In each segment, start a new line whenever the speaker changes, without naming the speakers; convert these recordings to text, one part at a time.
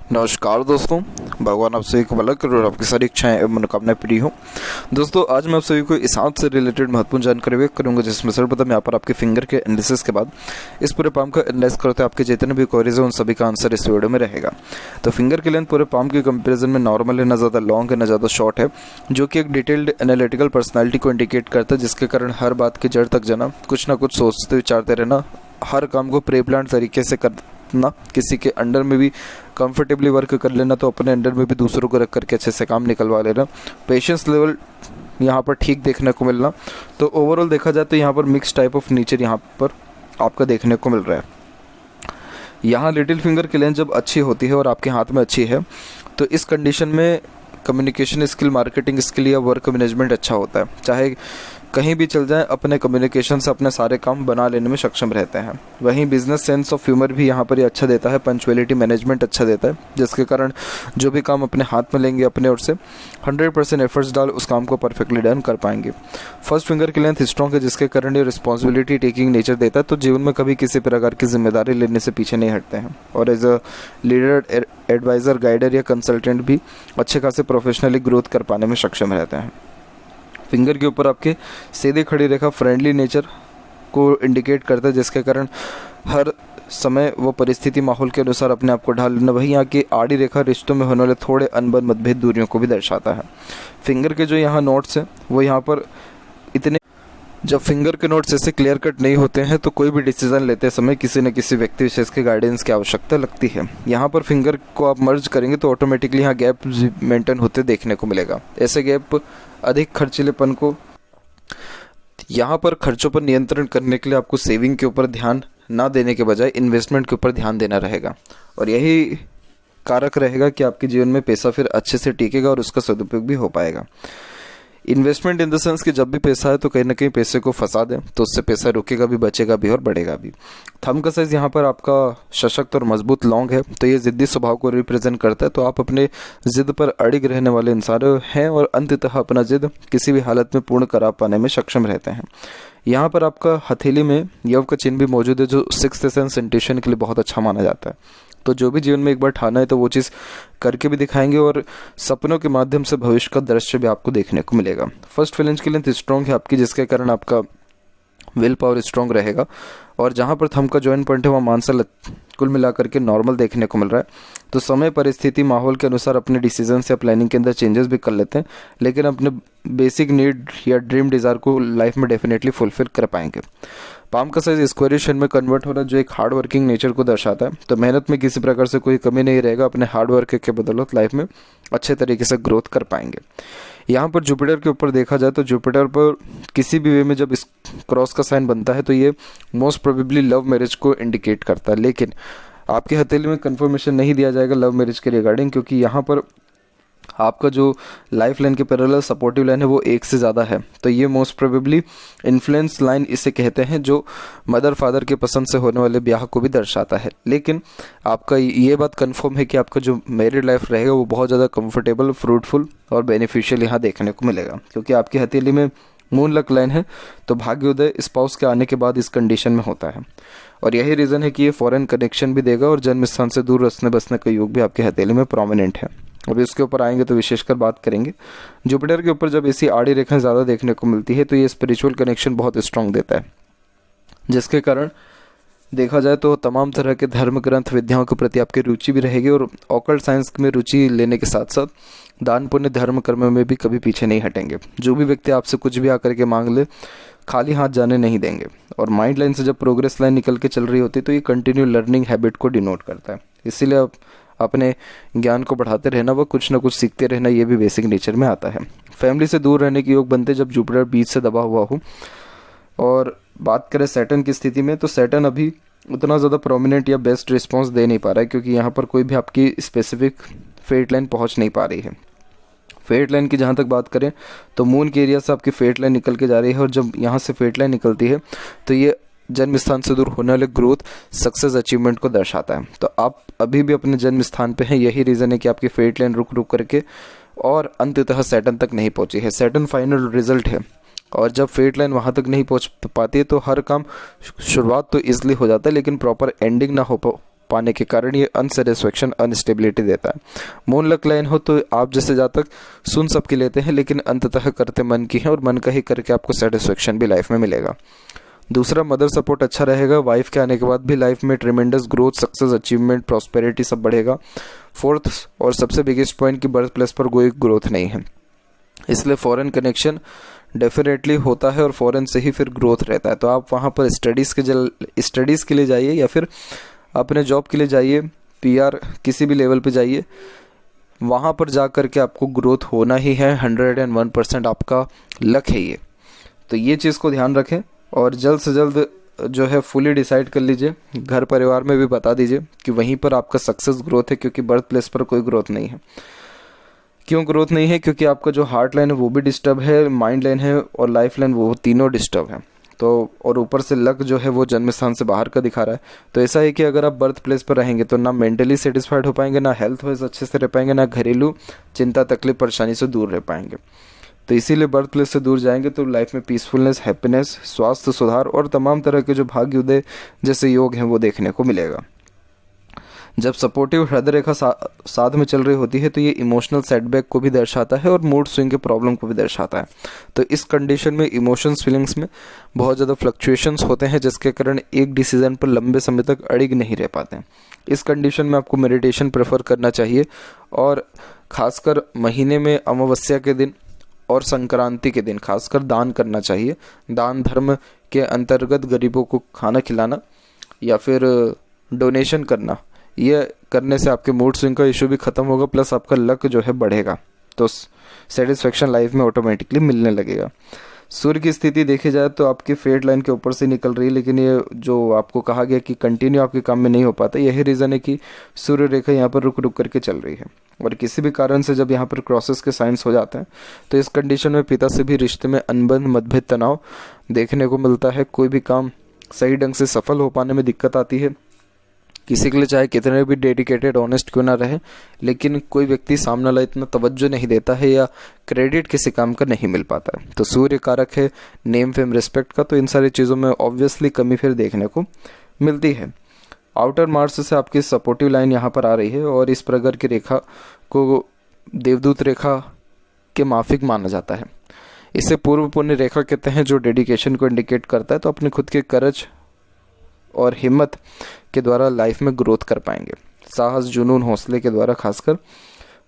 नमस्कार दोस्तों, भगवान आप सभी को भला करे और आपकी सारी इच्छाएं एवं मनोकामनाएं पूरी हो। दोस्तों, आज मैं आप सभी को इस हाथ से रिलेटेड महत्वपूर्ण जानकारी व्यक्त करूंगा, जिसमें सर्वप्रथम यहाँ पर आपके फिंगर के एनालिसिस के बाद इस पूरे पाम का एनालाइज करते आपके जितने भी क्वेरीज हैं उन सभी का आंसर इस वीडियो में रहेगा। तो फिंगर की लेंथ पूरे पाम के कंपेरिजन में नॉर्मल है, ना ज़्यादा लॉन्ग है ना ज़्यादा शॉर्ट है, जो कि एक डिटेल्ड एनालिटिकल पर्सनैलिटी को इंडिकेट करता है, जिसके कारण हर बात की जड़ तक जाना, कुछ ना कुछ सोचते विचारते रहना, हर काम को प्री प्लान तरीके से करना, किसी के अंडर में भी कंफर्टेबली वर्क कर लेना, तो अपने अंडर में भी दूसरों को रख करके अच्छे से काम निकलवा लेना, पेशेंस लेवल यहाँ पर ठीक देखने को मिलना। तो ओवरऑल देखा जाए तो यहाँ पर मिक्स टाइप ऑफ नेचर यहाँ पर आपका देखने को मिल रहा है। यहाँ लिटिल फिंगर की लेंथ जब अच्छी होती है और आपके हाथ में अच्छी है, तो इस कंडीशन में कम्युनिकेशन स्किल, मार्केटिंग स्किल या वर्क मैनेजमेंट अच्छा होता है। चाहे कहीं भी चल जाए, अपने कम्युनिकेशन से अपने सारे काम बना लेने में सक्षम रहते हैं। वहीं बिजनेस सेंस ऑफ ह्यूमर भी यहाँ पर ये अच्छा देता है, पंचुअलिटी मैनेजमेंट अच्छा देता है, जिसके कारण जो भी काम अपने हाथ में लेंगे अपने ओर से 100% एफर्ट्स डाल उस काम को परफेक्टली डन कर पाएंगे। फर्स्ट फिंगर की लेंथ स्ट्रॉन्ग है, जिसके कारण ये रिस्पॉन्सिबिलिटी टेकिंग नेचर देता है, तो जीवन में कभी किसी प्रकार की जिम्मेदारी लेने से पीछे नहीं हटते हैं, और as a leader, adviser, guider या कंसल्टेंट भी अच्छे खासे प्रोफेशनली ग्रोथ कर पाने में सक्षम रहते हैं। फिंगर के ऊपर आपके सीधी खड़ी रेखा फ्रेंडली नेचर को इंडिकेट करता है, जिसके कारण हर समय वो परिस्थिति माहौल के अनुसार अपने आप को ढाल लेना। वहीं यहाँ की आड़ी रेखा रिश्तों में होने वाले थोड़े अनबन, मतभेद, दूरियों को भी दर्शाता है। फिंगर के जो यहाँ नोट्स हैं वो यहाँ पर इतने, जब फिंगर के नोट्स ऐसे क्लियर कट नहीं होते हैं तो कोई भी डिसीजन लेते समय किसी न किसी व्यक्ति विशेष के गाइडेंस की आवश्यकता लगती है। यहाँ पर फिंगर को आप मर्ज करेंगे तो ऑटोमेटिकली यहाँ गैप मेंटेन होते देखने को मिलेगा। ऐसे गैप अधिक खर्चीलेपन को, यहाँ पर खर्चों पर नियंत्रण करने के लिए आपको सेविंग के ऊपर ध्यान ना देने के बजाय इन्वेस्टमेंट के ऊपर ध्यान देना रहेगा, और यही कारक रहेगा कि आपके जीवन में पैसा फिर अच्छे से टिकेगा और उसका सदुपयोग भी हो पाएगा। इन्वेस्टमेंट इन द सेंस कि जब भी पैसा है तो कहीं ना कहीं पैसे को फंसा दें तो उससे पैसा रुकेगा भी, बचेगा भी और बढ़ेगा भी। थंब का साइज यहाँ पर आपका सशक्त और मजबूत लॉन्ग है, तो ये जिद्दी स्वभाव को रिप्रेजेंट करता है, तो आप अपने जिद पर अड़िग रहने वाले इंसान हैं और अंततः अपना जिद किसी भी हालत में पूर्ण करा पाने में सक्षम रहते हैं। यहाँ पर आपका हथेली में यव का चिन्ह भी मौजूद है, जो सिक्स्थ सेंस इंट्यूशन के लिए बहुत अच्छा माना जाता है। तो जो भी जीवन में एक बार ठाना है तो वो चीज़ करके भी दिखाएंगे, और सपनों के माध्यम से भविष्य का दृश्य भी आपको देखने को मिलेगा। फर्स्ट फिलेंज की लेंथ स्ट्रॉन्ग है आपकी, जिसके कारण आपका विल पावर स्ट्रॉन्ग रहेगा, और जहाँ पर थंब का जॉइंट पॉइंट है वहाँ मानसल कुल मिलाकर के नॉर्मल देखने को मिल रहा है। तो समय, परिस्थिति, माहौल के अनुसार अपने डिसीजन या प्लानिंग के अंदर चेंजेस भी कर लेते हैं, लेकिन अपने बेसिक नीड या ड्रीम डिज़ायर को लाइफ में डेफिनेटली फुलफिल कर पाएंगे। पाम का साइज स्क्वायरिश शेप में कन्वर्ट हो रहा है, जो एक हार्ड वर्किंग नेचर को दर्शाता है, तो मेहनत में किसी प्रकार से कोई कमी नहीं रहेगा, अपने हार्ड वर्क के बदौलत लाइफ में अच्छे तरीके से ग्रोथ कर पाएंगे। यहाँ पर जुपिटर के ऊपर देखा जाए तो जुपिटर पर किसी भी वे में जब इस क्रॉस का साइन बनता है तो ये मोस्ट प्रोबेबली लव मैरिज को इंडिकेट करता है, लेकिन आपके हथेली में कंफर्मेशन नहीं दिया जाएगा लव मैरिज के रिगार्डिंग, क्योंकि यहाँ पर आपका जो लाइफ लाइन के पैरेलल सपोर्टिव लाइन है वो एक से ज़्यादा है, तो ये मोस्ट प्रोबेबली इन्फ्लुएंस लाइन इसे कहते हैं, जो मदर फादर के पसंद से होने वाले ब्याह को भी दर्शाता है। लेकिन आपका ये बात कंफर्म है कि आपका जो मैरिड लाइफ रहेगा वो बहुत ज़्यादा कंफर्टेबल, फ्रूटफुल और बेनिफिशियल यहाँ देखने को मिलेगा, क्योंकि आपकी हथेली में मून लक लाइन है, तो भाग्योदय स्पाउस के आने के बाद इस कंडीशन में होता है, और यही रीज़न है कि ये फॉरेन कनेक्शन भी देगा, और जन्म स्थान से दूर रखने बसने का योग भी आपके हथेली में प्रोमिनेंट है। अभी उसके ऊपर आएंगे तो विशेषकर बात करेंगे। जुपिटर के ऊपर जब ऐसी आड़ी रेखाएं ज़्यादा देखने को मिलती है तो ये स्पिरिचुअल कनेक्शन बहुत स्ट्रांग देता है, जिसके कारण देखा जाए तो तमाम तरह के धर्म ग्रंथ विद्याओं के प्रति आपकी रुचि भी रहेगी, और ऑकल्ट साइंस में रुचि लेने के साथ साथ दान पुण्य धर्म कर्म में भी कभी पीछे नहीं हटेंगे। जो भी व्यक्ति आपसे कुछ भी आकर के मांग ले, खाली हाथ जाने नहीं देंगे, और माइंड लाइन से जब प्रोग्रेस लाइन निकल के चल रही होती है तो ये कंटिन्यू लर्निंग हैबिट को डिनोट करता है। इसीलिए आप अपने ज्ञान को बढ़ाते रहना व कुछ ना कुछ सीखते रहना, ये भी बेसिक नेचर में आता है। फैमिली से दूर रहने के योग बनते जब जुपिटर बीच से दबा हुआ हो। और बात करें सैटर्न की स्थिति में, तो सैटर्न अभी उतना ज़्यादा प्रोमिनेंट या बेस्ट रिस्पॉन्स दे नहीं पा रहा है, क्योंकि यहाँ पर कोई भी आपकी स्पेसिफिक फेट लाइन पहुँच नहीं पा रही है। फेट लाइन की जहाँ तक बात करें तो मून के एरिया से आपकी फेट लाइन निकल के जा रही है, और जब यहाँ से फेट लाइन निकलती है तो ये जन्म स्थान से दूर होने वाले ग्रोथ, सक्सेस, अचीवमेंट को दर्शाता है। तो आप अभी भी अपने जन्म स्थान पे हैं, यही रीज़न है कि आपकी फेट लाइन रुक रुक करके और अंततः सैटर्न तक नहीं पहुंची है। सैटर्न फाइनल रिजल्ट है, और जब फेट लाइन वहाँ तक नहीं पहुँच पाती है तो हर काम शुरुआत तो ईजिली हो जाता है, लेकिन प्रॉपर एंडिंग ना हो पाने के कारण ये अनसेटिस्फेक्शन, अनस्टेबिलिटी देता है। मून लक लाइन हो तो आप जैसे जातक सुन सबकी लेते हैं लेकिन अंततः करते मन की है, और मन का ही करके आपको सेटिस्फेक्शन भी लाइफ में मिलेगा। दूसरा, मदर सपोर्ट अच्छा रहेगा। वाइफ के आने के बाद भी लाइफ में tremendous growth, success, achievement, prosperity सब बढ़ेगा। फोर्थ और सबसे बिगेस्ट पॉइंट कि बर्थ प्लेस पर कोई ग्रोथ नहीं है, इसलिए फॉरेन कनेक्शन डेफिनेटली होता है और फॉरेन से ही फिर ग्रोथ रहता है। तो आप वहाँ पर स्टडीज़ के लिए जाइए या फिर अपने जॉब के लिए जाइए, पीआर किसी भी लेवल पे जाइए, वहाँ पर जा कर के आपको ग्रोथ होना ही है। 101% आपका लक है ये। तो ये चीज़ को ध्यान रखें और जल्द से जल्द जो है फुली डिसाइड कर लीजिए, घर परिवार में भी बता दीजिए कि वहीं पर आपका सक्सेस ग्रोथ है, क्योंकि बर्थ प्लेस पर कोई ग्रोथ नहीं है। क्यों ग्रोथ नहीं है? क्योंकि आपका जो हार्ट लाइन है वो भी डिस्टर्ब है, माइंड लाइन है और लाइफ लाइन, वो तीनों डिस्टर्ब है। तो और ऊपर से लक जो है वो जन्म स्थान से बाहर का दिखा रहा है। तो ऐसा है कि अगर आप बर्थ प्लेस पर रहेंगे तो ना मेंटली सेटिस्फाइड हो पाएंगे, ना हेल्थ वाइज अच्छे से रह पाएंगे, ना घरेलू चिंता, तकलीफ, परेशानी से दूर रह पाएंगे। तो इसीलिए बर्थ प्लेस से दूर जाएंगे तो लाइफ में पीसफुलनेस, हैप्पीनेस, स्वास्थ्य सुधार और तमाम तरह के जो भाग्योदय जैसे योग हैं वो देखने को मिलेगा। जब सपोर्टिव हृदय रेखा साथ में चल रही होती है तो ये इमोशनल सेटबैक को भी दर्शाता है और मूड स्विंग के प्रॉब्लम को भी दर्शाता है। तो इस कंडीशन में इमोशंस, फीलिंग्स में बहुत ज़्यादा फ्लक्चुएशंस होते हैं, जिसके कारण एक डिसीजन पर लंबे समय तक अड़िग नहीं रह पाते हैं। इस कंडीशन में आपको मेडिटेशन प्रेफर करना चाहिए और खासकर महीने में अमावस्या के दिन और संक्रांति के दिन खासकर दान करना चाहिए। दान धर्म के अंतर्गत गरीबों को खाना खिलाना या फिर डोनेशन करना, ये करने से आपके मूड स्विंग का इशू भी खत्म होगा, प्लस आपका लक जो है बढ़ेगा। तो सेटिस्फेक्शन लाइफ में ऑटोमेटिकली मिलने लगेगा। सूर्य की स्थिति देखी जाए तो आपकी फेट लाइन के ऊपर से निकल रही है, लेकिन ये जो आपको कहा गया कि कंटिन्यू आपके काम में नहीं हो पाता, यही रीज़न है कि सूर्य रेखा यहाँ पर रुक रुक करके चल रही है। और किसी भी कारण से जब यहाँ पर क्रॉसेस के साइंस हो जाते हैं तो इस कंडीशन में पिता से भी रिश्ते में अनबन, मतभेद, तनाव देखने को मिलता है। कोई भी काम सही ढंग से सफल हो पाने में दिक्कत आती है। किसी के लिए चाहे कितने भी डेडिकेटेड, ऑनेस्ट क्यों ना रहे, लेकिन कोई व्यक्ति सामने वाला इतना तवज्जो नहीं देता है या क्रेडिट किसी काम का नहीं मिल पाता है। तो सूर्य कारक है नेम, फेम, रिस्पेक्ट का, तो इन सारी चीज़ों में ऑब्वियसली कमी फिर देखने को मिलती है। आउटर मार्स से आपकी सपोर्टिव लाइन यहाँ पर आ रही है और इस प्रकार की रेखा को देवदूत रेखा के माफिक माना जाता है। इसे पूर्व पुण्य रेखा कहते हैं, जो डेडिकेशन को इंडिकेट करता है। तो अपने खुद के करज और हिम्मत के द्वारा लाइफ में ग्रोथ कर पाएंगे, साहस, जुनून, हौसले के द्वारा खासकर।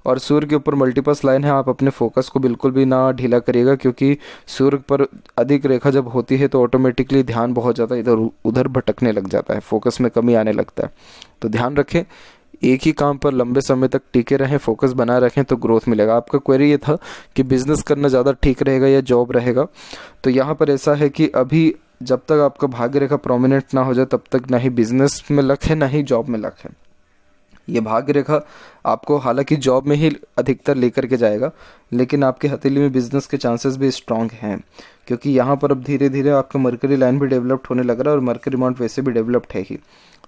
और सूर्य के ऊपर मल्टीपस लाइन है, आप अपने फोकस को बिल्कुल भी ना ढीला करिएगा, क्योंकि सूर्य पर अधिक रेखा जब होती है तो ऑटोमेटिकली ध्यान बहुत ज़्यादा इधर उधर भटकने लग जाता है, फोकस में कमी आने लगता है। तो ध्यान रखें, एक ही काम पर लंबे समय तक टिके रहें, फोकस बनाए रखें तो ग्रोथ मिलेगा। आपका क्वेरी ये था कि बिजनेस करना ज़्यादा ठीक रहेगा या जॉब रहेगा। तो यहाँ पर ऐसा है कि अभी जब तक आपका भाग्य रेखा प्रोमिनेंट ना हो जाए तब तक ना ही बिजनेस में लक है ना ही जॉब में लक है। ये भाग्य रेखा आपको हालांकि जॉब में ही अधिकतर लेकर के जाएगा, लेकिन आपके हथेली में बिजनेस के चांसेस भी स्ट्रांग हैं, क्योंकि यहाँ पर अब धीरे धीरे आपका मरकरी लाइन भी डेवलप्ड होने लग रहा है और मरकरी माउंट वैसे भी डेवलप्ड है ही।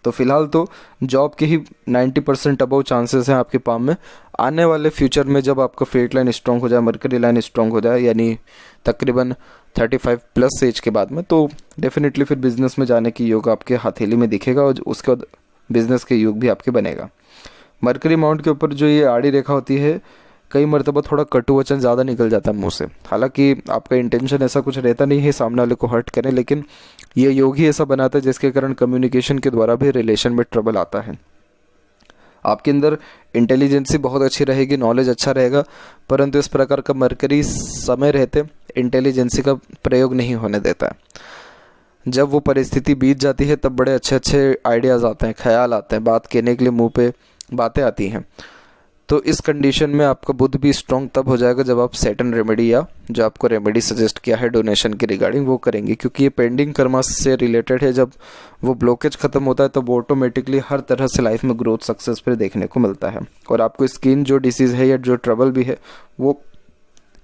तो फिलहाल तो जॉब के ही 90% अबव चांसेस हैं आपके पाम में। आने वाले फ्यूचर में जब आपका फेट लाइन स्ट्रांग हो जाए, मरकरी लाइन स्ट्रांग हो जाए, यानी तकरीबन 35+ एज के बाद में, तो डेफिनेटली फिर बिजनेस में जाने की योग आपके हथेली में दिखेगा और उसके बाद बिजनेस के योग भी आपके बनेगा। मरकरी माउंट के ऊपर जो ये आड़ी रेखा होती है, कई मरतबा थोड़ा कटु वचन ज़्यादा निकल जाता है मुंह से। हालांकि आपका इंटेंशन ऐसा कुछ रहता नहीं है सामने वाले को हर्ट करें, लेकिन ये योग ही ऐसा बनाता है जिसके कारण कम्युनिकेशन के द्वारा भी रिलेशन में ट्रबल आता है। आपके अंदर इंटेलिजेंसी बहुत अच्छी रहेगी, नॉलेज अच्छा रहेगा, परंतु इस प्रकार का मरकरी समय रहते इंटेलिजेंसी का प्रयोग नहीं होने देता है। जब वो परिस्थिति बीत जाती है तब बड़े अच्छे अच्छे आइडियाज़ आते हैं, ख्याल आते हैं, बात कहने के लिए मुंह पे बातें आती हैं। तो इस कंडीशन में आपका बुद्ध भी स्ट्रॉन्ग तब हो जाएगा जब आप सेटन रेमेडी या जो आपको रेमेडी सजेस्ट किया है डोनेशन के रिगार्डिंग वो करेंगे, क्योंकि ये पेंडिंग कर्मा से रिलेटेड है। जब वो ब्लॉकेज खत्म होता है तब ऑटोमेटिकली हर तरह से लाइफ में ग्रोथ, सक्सेस फिर देखने को मिलता है। और आपको स्किन जो डिसीज़ है या जो ट्रबल भी है वो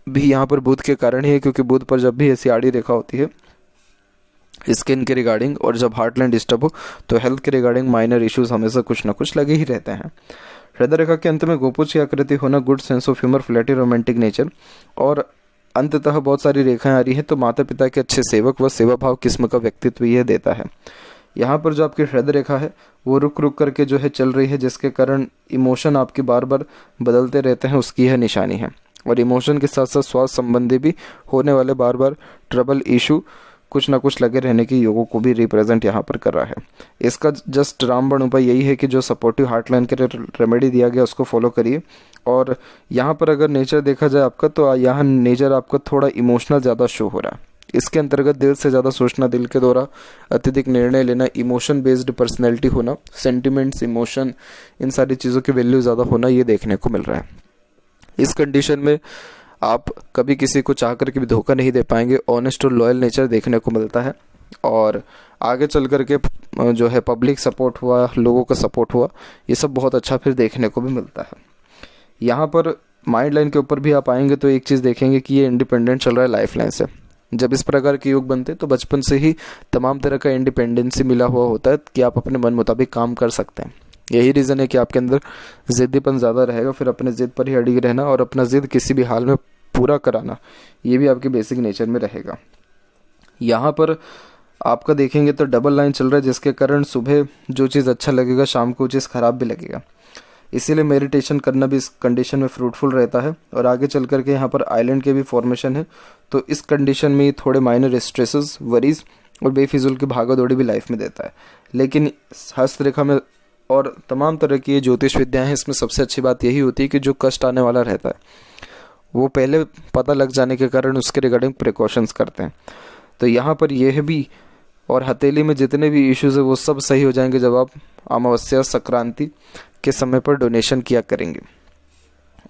भी यहाँ पर बुध के कारण ही है, क्योंकि बुध पर जब भी ऐसी आड़ी रेखा होती है स्किन के रिगार्डिंग और जब हार्ट लाइन डिस्टर्ब हो तो हेल्थ के रिगार्डिंग माइनर इश्यूज हमेशा कुछ ना कुछ लगे ही रहते हैं। हृदय रेखा के अंत में गोपुज की आकृति होना, good sense of humour, flirty romantic nature और अंततः बहुत सारी रेखाएं आ रही हैं, तो माता पिता के अच्छे सेवक व सेवा भाव किस्म का व्यक्तित्व यह देता है। यहाँ पर जो आपकी हृदय रेखा है वो रुक रुक करके जो है चल रही है, जिसके कारण इमोशन आपके बार बार बदलते रहते हैं, उसकी यह निशानी है। और इमोशन के साथ साथ स्वास्थ्य संबंधी भी होने वाले बार बार ट्रबल इशू कुछ ना कुछ लगे रहने के योगों को भी रिप्रेजेंट यहाँ पर कर रहा है। इसका जस्ट रामबाण उपाय यही है कि जो सपोर्टिव हार्ट लाइन के रेमेडी दिया गया उसको फॉलो करिए। और यहाँ पर अगर नेचर देखा जाए आपका, तो यहाँ नेचर आपका थोड़ा इमोशनल ज़्यादा शो हो रहा है। इसके अंतर्गत दिल से ज़्यादा सोचना, दिल के द्वारा अत्यधिक निर्णय लेना, इमोशन बेस्ड पर्सनैलिटी होना, सेंटिमेंट्स, इमोशन, इन सारी चीज़ों की वैल्यू ज़्यादा होना, ये देखने को मिल रहा है। इस कंडीशन में आप कभी किसी को चाह कर के भी धोखा नहीं दे पाएंगे। ऑनेस्ट और लॉयल नेचर देखने को मिलता है। और आगे चल कर के जो है पब्लिक सपोर्ट हुआ, लोगों का सपोर्ट हुआ, ये सब बहुत अच्छा फिर देखने को भी मिलता है। यहाँ पर माइंड लाइन के ऊपर भी आप आएंगे तो एक चीज़ देखेंगे कि ये इंडिपेंडेंट चल रहा है लाइफ लाइन से। जब इस प्रकार के योग बनते हैं तो बचपन से ही तमाम तरह का इंडिपेंडेंसी मिला हुआ होता है कि आप अपने मन मुताबिक काम कर सकते हैं। यही रीज़न है कि आपके अंदर जिद्दीपन ज़्यादा रहेगा, फिर अपने ज़िद पर ही अड़िग रहना और अपना ज़िद किसी भी हाल में पूरा कराना, ये भी आपके बेसिक नेचर में रहेगा। यहाँ पर आपका देखेंगे तो डबल लाइन चल रहा है, जिसके कारण सुबह जो चीज़ अच्छा लगेगा शाम को चीज़ ख़राब भी लगेगा। इसीलिए मेडिटेशन करना भी इस कंडीशन में फ्रूटफुल रहता है। और आगे चल करके यहाँ पर आइलैंड के भी फॉर्मेशन है, तो इस कंडीशन में थोड़े माइनर स्ट्रेसेस, वरीज और बेफिजुल की भागा दौड़ी भी लाइफ में देता है। लेकिन हस्तरेखा में और तमाम तरह की ज्योतिष विद्याएं हैं, इसमें सबसे अच्छी बात यही होती है कि जो कष्ट आने वाला रहता है वो पहले पता लग जाने के कारण उसके रिगार्डिंग प्रिकॉशंस करते हैं। तो यहाँ पर यह भी और हथेली में जितने भी इश्यूज है वो सब सही हो जाएंगे जब आप अमावस्या संक्रांति के समय पर डोनेशन किया करेंगे।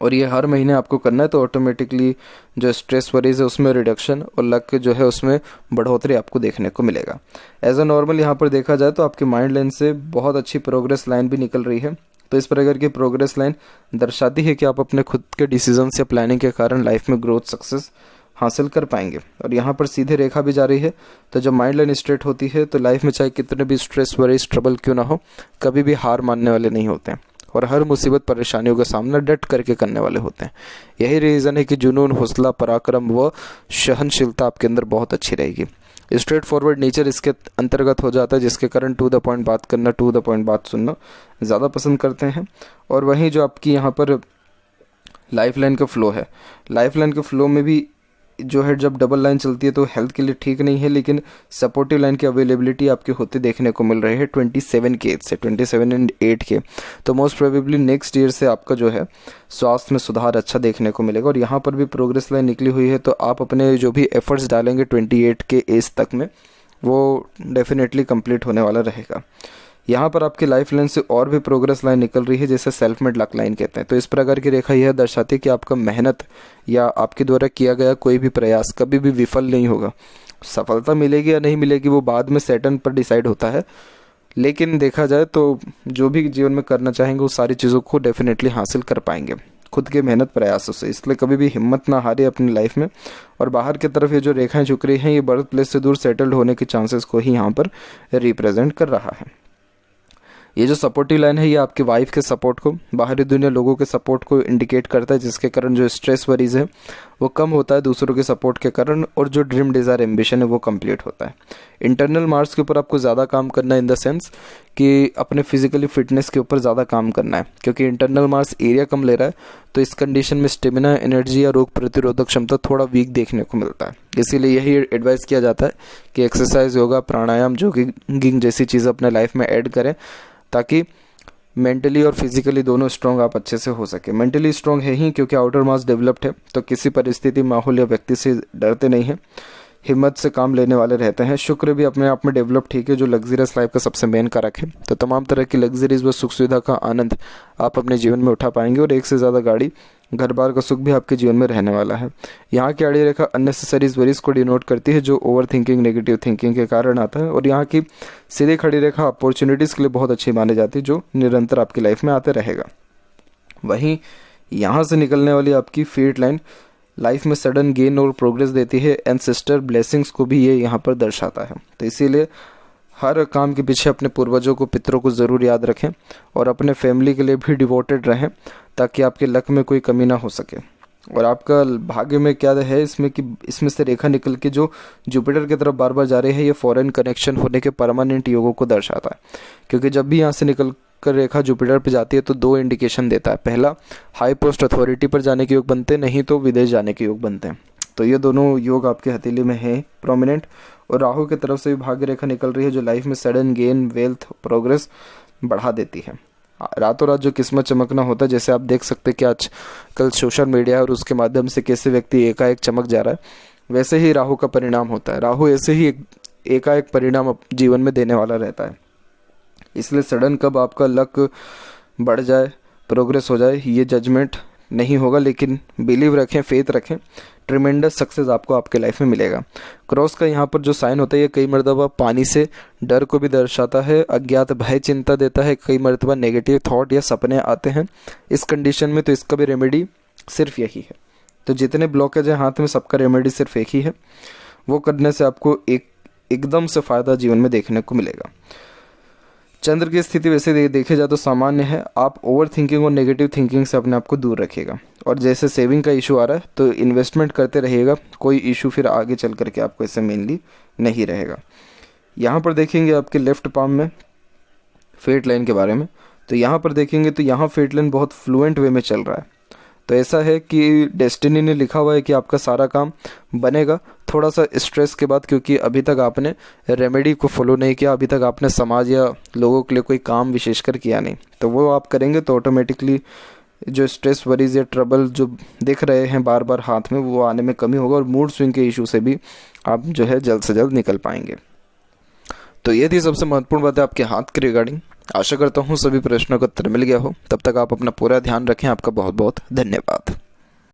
और ये हर महीने आपको करना है, तो ऑटोमेटिकली जो स्ट्रेस वरीज है उसमें रिडक्शन और लक जो है उसमें बढ़ोतरी आपको देखने को मिलेगा। एज अ नॉर्मल यहाँ पर देखा जाए तो आपके माइंड लाइन से बहुत अच्छी प्रोग्रेस लाइन भी निकल रही है। तो इस प्रकार की प्रोग्रेस लाइन दर्शाती है कि आप अपने खुद के डिसीजंस या प्लानिंग के कारण लाइफ में ग्रोथ, सक्सेस हासिल कर पाएंगे। और यहाँ पर सीधे रेखा भी जा रही है, तो जब माइंड लाइन स्ट्रेट होती है तो लाइफ में चाहे कितने भी स्ट्रेस, वरीज, ट्रबल क्यों ना हो, कभी भी हार मानने वाले नहीं होते हैं और हर मुसीबत परेशानियों का सामना डट करके करने वाले होते हैं। यही रीज़न है कि जुनून, हौसला, पराक्रम व सहनशीलता आपके अंदर बहुत अच्छी रहेगी। स्ट्रेट फॉरवर्ड नेचर इसके अंतर्गत हो जाता है, जिसके कारण टू द पॉइंट बात करना, टू द पॉइंट बात सुनना ज़्यादा पसंद करते हैं। और वहीं जो आपकी यहाँ पर लाइफ लाइन का फ्लो है, लाइफ लाइन के फ्लो में भी जो है जब डबल लाइन चलती है तो हेल्थ के लिए ठीक नहीं है, लेकिन सपोर्टिव लाइन की अवेलेबिलिटी आपके होते देखने को मिल रही है 27 के एज से, 27 एंड 8 के। तो मोस्ट प्रोबेबली नेक्स्ट ईयर से आपका जो है स्वास्थ्य में सुधार अच्छा देखने को मिलेगा। और यहाँ पर भी प्रोग्रेस लाइन निकली हुई है, तो आप अपने जो भी एफर्ट्स डालेंगे 28 के एज तक में वो डेफिनेटली कंप्लीट होने वाला रहेगा। यहाँ पर आपकी लाइफ लाइन से और भी प्रोग्रेस लाइन निकल रही है, जिसे सेल्फ मेड लक लाइन कहते हैं। तो इस प्रकार की रेखा यह दर्शाती है कि आपका मेहनत या आपके द्वारा किया गया कोई भी प्रयास कभी भी विफल नहीं होगा। सफलता मिलेगी या नहीं मिलेगी वो बाद में सैटर्न पर डिसाइड होता है, लेकिन देखा जाए तो जो भी जीवन में करना चाहेंगे वो सारी चीज़ों को डेफिनेटली हासिल कर पाएंगे खुद के मेहनत प्रयासों से। इसलिए कभी भी हिम्मत ना हारे अपनी लाइफ में। और बाहर की तरफ ये जो रेखाएं झुक रही हैं, ये बर्थ प्लेस से दूर सेटल्ड होने के चांसेस को ही यहाँ पर रिप्रेजेंट कर रहा है। ये जो सपोर्टिव लाइन है ये आपके वाइफ के सपोर्ट को, बाहरी दुनिया लोगों के सपोर्ट को इंडिकेट करता है, जिसके कारण जो स्ट्रेस वरीज है वो कम होता है दूसरों के सपोर्ट के कारण, और जो ड्रीम, डिज़ायर, एम्बिशन है वो कंप्लीट होता है। इंटरनल मार्क्स के ऊपर आपको ज़्यादा काम करना है, इन द सेंस कि अपने फिजिकली फिटनेस के ऊपर ज़्यादा काम करना है, क्योंकि इंटरनल मार्क्स एरिया कम ले रहा है। तो इस कंडीशन में स्टेमिना, एनर्जी या रोग प्रतिरोधक क्षमता थोड़ा वीक देखने को मिलता है। इसीलिए यही एडवाइस किया जाता है कि एक्सरसाइज, योगा, प्राणायाम, जॉगिंग जैसी चीज़ें अपने लाइफ में ऐड करें, ताकि मेंटली और फिजिकली दोनों स्ट्रॉन्ग आप अच्छे से हो सके। मेंटली स्ट्रॉन्ग है ही क्योंकि आउटर मास डेवलप्ड है, तो किसी परिस्थिति, माहौल या व्यक्ति से डरते नहीं हैं, हिम्मत से काम लेने वाले रहते हैं। शुक्र भी अपने आप में डेवलप ठीक है, जो लग्जरियस लाइफ का सबसे मेन कारक है। तो तमाम तरह की लग्जरीज व सुख सुविधा का आनंद आप अपने जीवन में उठा पाएंगे, और एक से ज़्यादा गाड़ी, घर बार का सुख भी आपके जीवन में रहने वाला है। यहाँ की आड़ी रेखा अननेसेसरीज वरीज को डिनोट करती है, जो ओवर थिंकिंग, नेगेटिव थिंकिंग के कारण आता है। और यहाँ की सीधी खड़ी रेखा अपॉर्चुनिटीज़ के लिए बहुत अच्छी मानी जाती है, जो निरंतर आपकी लाइफ में आते रहेगा। वहीं यहाँ से निकलने वाली आपकी फील्ड लाइन लाइफ में सडन गेन और प्रोग्रेस देती है, एंसेस्टर ब्लेसिंग्स को भी ये यहाँ पर दर्शाता है। तो इसीलिए हर काम के पीछे अपने पूर्वजों को, पितरों को ज़रूर याद रखें, और अपने फैमिली के लिए भी डिवोटेड रहें, ताकि आपके लक में कोई कमी ना हो सके। और आपका भाग्य में क्या है इसमें कि इसमें से रेखा निकल के जो जुपिटर की तरफ बार बार जा रही है, ये फॉरेन कनेक्शन होने के परमानेंट योगों को दर्शाता है। क्योंकि जब भी यहाँ से निकल कर रेखा जुपिटर पे जाती है तो दो इंडिकेशन देता है। पहला, हाई पोस्ट अथॉरिटी पर जाने के योग बनते हैं, नहीं तो विदेश जाने के योग बनते हैं। तो ये दोनों योग आपके हथेली में है प्रोमिनेंट। और राहु की तरफ से भी भाग्य रेखा निकल रही है जो लाइफ में सडन गेन, वेल्थ, प्रोग्रेस बढ़ा देती है। रातों रात जो किस्मत चमकना होता है, जैसे आप देख सकते हैं कि आज कल सोशल मीडिया और उसके माध्यम से कैसे व्यक्ति एकाएक चमक जा रहा है, वैसे ही राहु का परिणाम होता है। राहु ऐसे ही एकाएक परिणाम जीवन में देने वाला रहता है। इसलिए सडन कब आपका लक बढ़ जाए, प्रोग्रेस हो जाए, ये जजमेंट नहीं होगा, लेकिन बिलीव रखें, फेथ रखें, ट्रिमेंडस सक्सेस आपको आपके लाइफ में मिलेगा। क्रॉस का यहाँ पर जो साइन होता है ये कई मरतबा पानी से डर को भी दर्शाता है, अज्ञात भय चिंता देता है, कई मरतबा नेगेटिव थॉट या सपने आते हैं इस कंडीशन में। तो इसका भी रेमेडी सिर्फ यही है। तो जितने ब्लॉकेज है हाथ में, सबका रेमेडी सिर्फ एक ही है। वो करने से आपको एकदम से फ़ायदा जीवन में देखने को मिलेगा। चंद्र की स्थिति वैसे देखे जाए तो सामान्य है। आप ओवर थिंकिंग और नेगेटिव थिंकिंग से अपने आप को दूर रखिएगा। और जैसे सेविंग का इशू आ रहा है तो इन्वेस्टमेंट करते रहिएगा, कोई इशू फिर आगे चल करके आपको इससे मेनली नहीं रहेगा। यहाँ पर देखेंगे आपके लेफ्ट पाम में फेट लाइन के बारे में, तो यहाँ पर देखेंगे तो यहाँ फेट लाइन बहुत फ्लुएंट वे में चल रहा है। तो ऐसा है कि डेस्टिनी ने लिखा हुआ है कि आपका सारा काम बनेगा, थोड़ा सा स्ट्रेस के बाद, क्योंकि अभी तक आपने रेमेडी को फॉलो नहीं किया, अभी तक आपने समाज या लोगों के लिए कोई काम विशेषकर किया नहीं। तो वो आप करेंगे तो ऑटोमेटिकली जो स्ट्रेस, वरीज या ट्रबल जो दिख रहे हैं बार बार हाथ में, वो आने में कमी होगा और मूड स्विंग के इशू से भी आप जो है जल्द से जल्द निकल पाएंगे। तो ये थी सबसे महत्वपूर्ण बात है आपके हाथ के रिगार्डिंग। आशा करता हूँ सभी प्रश्नों का उत्तर मिल गया हो। तब तक आप अपना पूरा ध्यान रखें। आपका बहुत बहुत धन्यवाद।